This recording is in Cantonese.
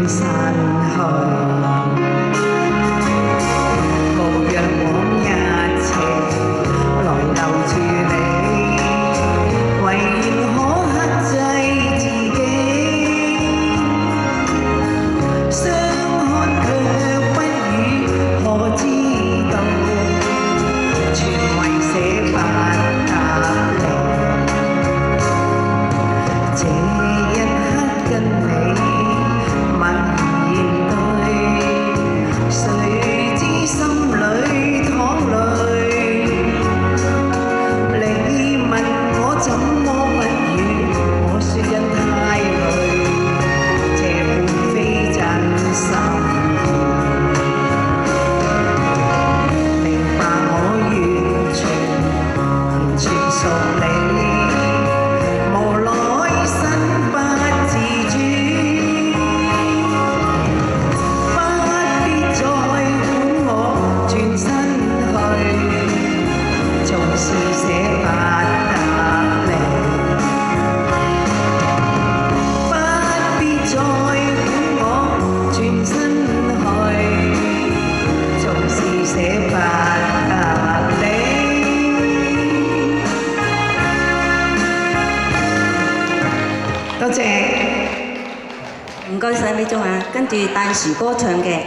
散去。無讓往日情來留住你，唯願可克制自己。相看卻不語，何知道全為捨不得你。這一刻跟你默然對，誰知心裏淌淚。你問我怎麼不語，我說因太累，這半非真心意。明白我完全屬你，無奈身不自主，不必再管我轉身去，縱是捨不得你。不必再管我轉身去，縱是捨不得你。多謝。唔該晒，美中啊，跟住大樹哥唱嘅。